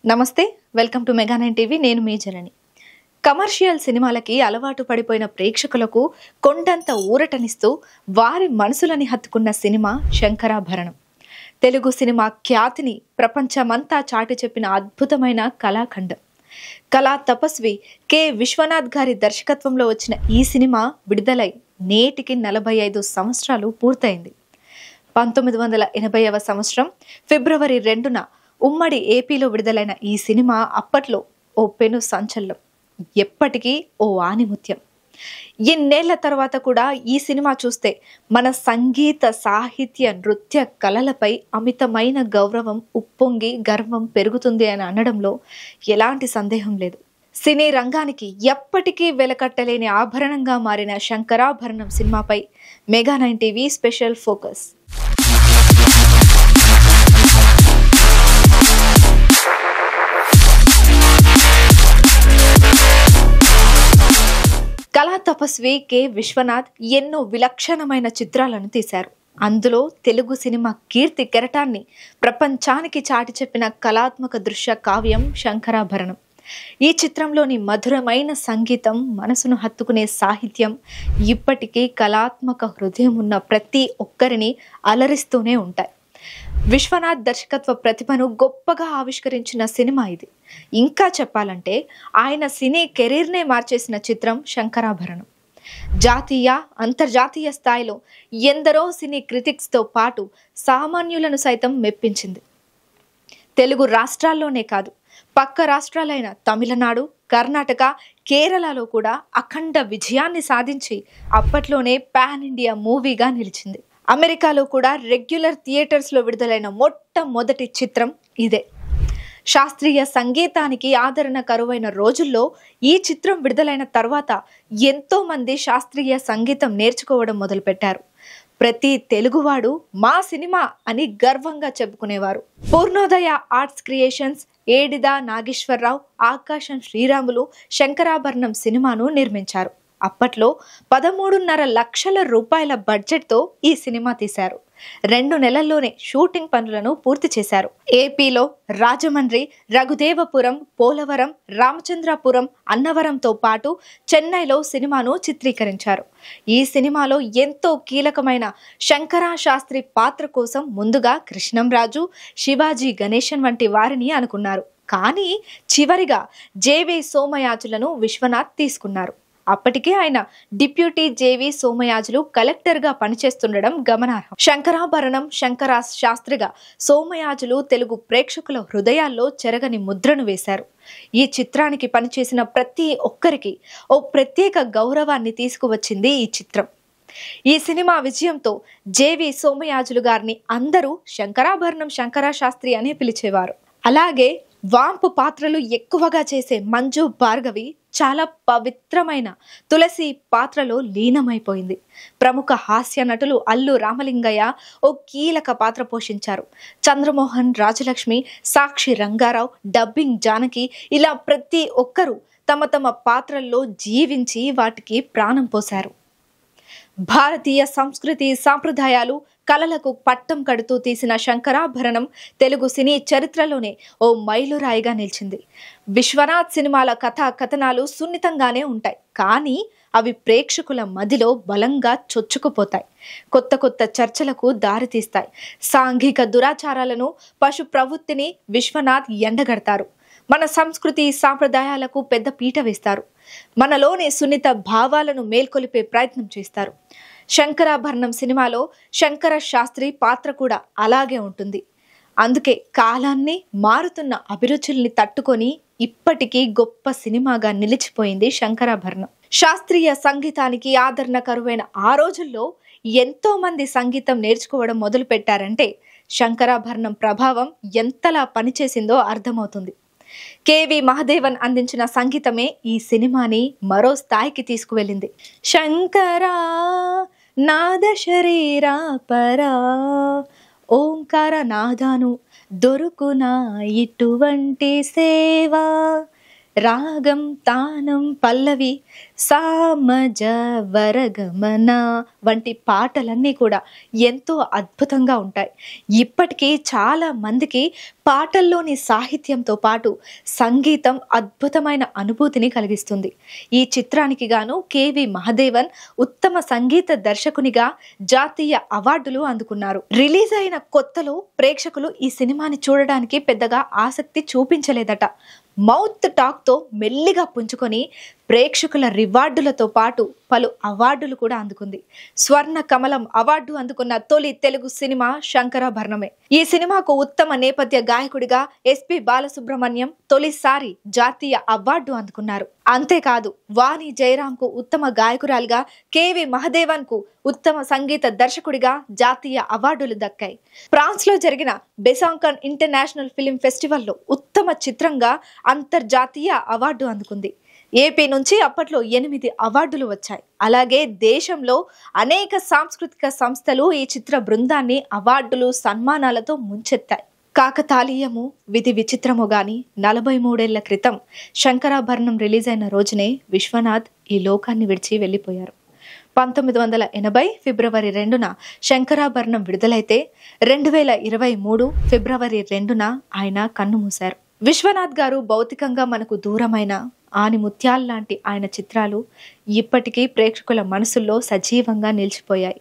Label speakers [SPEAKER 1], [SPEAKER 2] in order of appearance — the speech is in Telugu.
[SPEAKER 1] నమస్తే, welcome to mega nine TV. నేను మీ జనని. కమర్షియల్ సినిమాలకి అలవాటు పడిపోయిన ప్రేక్షకులకు కొండంత ఊరటనిస్తూ వారి మనసులని హత్తుకున్న సినిమా శంకరాభరణం. తెలుగు సినిమా ఖ్యాతిని ప్రపంచమంతా చాటి చెప్పిన అద్భుతమైన కళాఖండం. కళా తపస్వి కె విశ్వనాథ్ గారి దర్శకత్వంలో వచ్చిన ఈ సినిమా విడుదలై నేటికి 45 సంవత్సరాలు పూర్తయింది. 1980వ సంవత్సరం ఫిబ్రవరి 2న ఉమ్మడి ఏపీలో విడుదలైన ఈ సినిమా అప్పట్లో ఓ పెను సంచలనం, ఎప్పటికీ ఓ ఆణిముత్యం. ఇన్నేళ్ల తర్వాత కూడా ఈ సినిమా చూస్తే మన సంగీత, సాహిత్య, నృత్య కళలపై అమితమైన గౌరవం ఉప్పొంగి గర్వం పెరుగుతుంది అని అనడంలో ఎలాంటి సందేహం లేదు. సినీ రంగానికి ఎప్పటికీ వెలకట్టలేని ఆభరణంగా మారిన శంకరాభరణం సినిమాపై mega nine TV special focus. కళా తపస్వి కె విశ్వనాథ్ ఎన్నో విలక్షణమైన చిత్రాలను తీశారు. అందులో తెలుగు సినిమా కీర్తి కెరటాన్ని ప్రపంచానికి చాటి చెప్పిన కళాత్మక దృశ్య కావ్యం శంకరాభరణం. ఈ చిత్రంలోని మధురమైన సంగీతం, మనసును హత్తుకునే సాహిత్యం ఇప్పటికీ కళాత్మక హృదయం ఉన్న ప్రతి ఒక్కరిని అలరిస్తూనే ఉంటాయి. విశ్వనాథ్ దర్శకత్వ ప్రతిభను గొప్పగా ఆవిష్కరించిన సినిమా ఇది. ఇంకా చెప్పాలంటే ఆయన సినీ కెరీర్నే మార్చేసిన చిత్రం శంకరాభరణం. జాతీయ, అంతర్జాతీయ స్థాయిలో ఎందరో సినీ క్రిటిక్స్తో పాటు సామాన్యులను సైతం మెప్పించింది. తెలుగు రాష్ట్రాల్లోనే కాదు, పక్క రాష్ట్రాలైన తమిళనాడు, కర్ణాటక, కేరళలో కూడా అఖండ విజయాన్ని సాధించి అప్పట్లోనే పాన్ ఇండియా మూవీగా నిలిచింది. అమెరికాలో కూడా రెగ్యులర్ థియేటర్స్లో విడుదలైన మొట్టమొదటి చిత్రం ఇదే. శాస్త్రీయ సంగీతానికి ఆదరణ కరువైన రోజుల్లో ఈ చిత్రం విడుదలైన తర్వాత ఎంతో మంది శాస్త్రీయ సంగీతం నేర్చుకోవడం మొదలుపెట్టారు. ప్రతి తెలుగువాడు మా సినిమా అని గర్వంగా చెప్పుకునేవారు. పూర్ణోదయ ఆర్ట్స్ క్రియేషన్స్, ఏడిద నాగేశ్వరరావు, ఆకాశం శ్రీరాములు శంకరాభరణం సినిమాను నిర్మించారు. అప్పట్లో 13.5 లక్షల రూపాయల బడ్జెట్తో ఈ సినిమా తీశారు. 2 నెలల్లోనే షూటింగ్ పనులను పూర్తి చేశారు. ఏపీలో రాజమండ్రి, రఘుదేవపురం, పోలవరం, రామచంద్రాపురం, అన్నవరంతో పాటు చెన్నైలో సినిమాను చిత్రీకరించారు. ఈ సినిమాలో ఎంతో కీలకమైన శంకరా శాస్త్రి పాత్ర కోసం ముందుగా కృష్ణంరాజు, శివాజీ గణేశన్ వంటి వారిని అనుకున్నారు. కానీ చివరిగా జేవి సోమయాజులను విశ్వనాథ్ తీసుకున్నారు. అప్పటికే ఆయన డిప్యూటీ జేవి సోమయాజులు కలెక్టర్గా పనిచేస్తుండడం గమనార్హం. శంకరాభరణం శంకరా శాస్త్రిగా సోమయాజులు తెలుగు ప్రేక్షకుల హృదయాల్లో చెరగని ముద్రను వేశారు. ఈ చిత్రానికి పనిచేసిన ప్రతి ఒక్కరికి ఓ ప్రత్యేక గౌరవాన్ని తీసుకువచ్చింది ఈ చిత్రం. ఈ సినిమా విజయంతో జేవి సోమయాజులు గారిని అందరూ శంకరాభరణం శంకరా శాస్త్రి అనే పిలిచేవారు. అలాగే వాంపు పాత్రలు ఎక్కువగా చేసే మంజు భార్గవి చాలా పవిత్రమైన తులసి పాత్రలో లీనమైపోయింది. ప్రముఖ హాస్య నటులు అల్లు రామలింగయ్య ఓ కీలక పాత్ర పోషించారు. చంద్రమోహన్, రాజలక్ష్మి, సాక్షి రంగారావు, డబ్బింగ్ జానకి, ఇలా ప్రతి ఒక్కరూ తమ తమ పాత్రల్లో జీవించి వాటికి ప్రాణం పోశారు. భారతీయ సంస్కృతి, సాంప్రదాయాలు, కళలకు పట్టం కడుతూ తీసిన శంకరాభరణం తెలుగు సినీ చరిత్రలోనే ఓ మైలురాయిగా నిలిచింది. విశ్వనాథ్ సినిమాల కథా కథనాలు సున్నితంగానే ఉంటాయి, కానీ అవి ప్రేక్షకుల మదిలో బలంగా చొచ్చుకుపోతాయి. కొత్త కొత్త చర్చలకు దారితీస్తాయి. సాంఘిక దురాచారాలను, పశు ప్రవృత్తిని విశ్వనాథ్ ఎండగడతారు. మన సంస్కృతి, సాంప్రదాయాలకు పెద్ద పీట వేస్తారు. మనలోని సున్నిత భావాలను మేల్కొలిపే ప్రయత్నం చేస్తారు. శంకరాభరణం సినిమాలో శంకర శాస్త్రి పాత్ర కూడా అలాగే ఉంటుంది. అందుకే కాలాన్ని, మారుతున్న అభిరుచుల్ని తట్టుకొని ఇప్పటికీ గొప్ప సినిమాగా నిలిచిపోయింది శంకరాభరణం. శాస్త్రీయ సంగీతానికి ఆదరణ కరువైన ఆ రోజుల్లో ఎంతో మంది సంగీతం నేర్చుకోవడం మొదలు పెట్టారంటే శంకరాభరణం ప్రభావం ఎంతలా పనిచేసిందో అర్థమవుతుంది. కెవి మహదేవన్ అందించిన సంగీతమే ఈ సినిమాని మరో స్థాయికి తీసుకువెళ్ళింది. శంకరా నాద శరీరా పరా ఓంకార నాదాను దొరుకునా ఇటువంటి సేవా, రాగం తానం పల్లవి సామజ వరగమన వంటి పాటలన్నీ కూడా ఎంతో అద్భుతంగా ఉంటాయి. ఇప్పటికీ చాలా మందికి పాటల్లోని సాహిత్యంతో పాటు సంగీతం అద్భుతమైన అనుభూతిని కలిగిస్తుంది. ఈ చిత్రానికి గాను కెవి మహదేవన్ ఉత్తమ సంగీత దర్శకునిగా జాతీయ అవార్డులు అందుకున్నారు. రిలీజ్ అయిన కొత్తలో ప్రేక్షకులు ఈ సినిమాని చూడడానికి పెద్దగా ఆసక్తి చూపించలేదట. మౌత్ టాక్ తో మెల్లిగా పుంజుకొని ప్రేక్షకుల రివార్డులతో పాటు పలు అవార్డులు కూడా అందుకుంది. స్వర్ణ కమలం అవార్డు అందుకున్న తొలి తెలుగు సినిమా శంకరాభరణమే. ఈ సినిమాకు ఉత్తమ నేపథ్య గాయకుడిగా ఎస్పి బాలసుబ్రహ్మణ్యం తొలిసారి జాతీయ అవార్డు అందుకున్నారు. అంతేకాదు వాణి జయరాం కు ఉత్తమ గాయకురాలిగా, కెవి మహదేవన్ కు ఉత్తమ సంగీత దర్శకుడిగా జాతీయ అవార్డులు దక్కాయి. ఫ్రాన్స్ లో జరిగిన బెసాంకన్ ఇంటర్నేషనల్ ఫిల్మ్ ఫెస్టివల్లో ఉత్తమ చిత్రంగా అంతర్జాతీయ అవార్డు అందుకుంది. ఏపీ నుంచి అప్పట్లో 8 అవార్డులు వచ్చాయి. అలాగే దేశంలో అనేక సాంస్కృతిక సంస్థలు ఈ చిత్ర బృందాన్ని అవార్డులు, సన్మానాలతో ముంచెత్తాయి. కాకతాళీయము, విధి విచిత్రము గాని 43 ఏళ్ల క్రితం శంకరాభరణం రిలీజ్ అయిన రోజునే విశ్వనాథ్ ఈ లోకాన్ని విడిచి వెళ్లిపోయారు. 1980 ఫిబ్రవరి 2న శంకరాభరణం విడుదలైతే 2023 ఫిబ్రవరి 2న ఆయన కన్నుమూశారు. విశ్వనాథ్ గారు భౌతికంగా మనకు దూరమైన ఆనిముత్యాల్లాంటి ఆయన చిత్రాలు ఇప్పటికీ ప్రేక్షకుల మనసుల్లో సజీవంగా నిలిచిపోయాయి.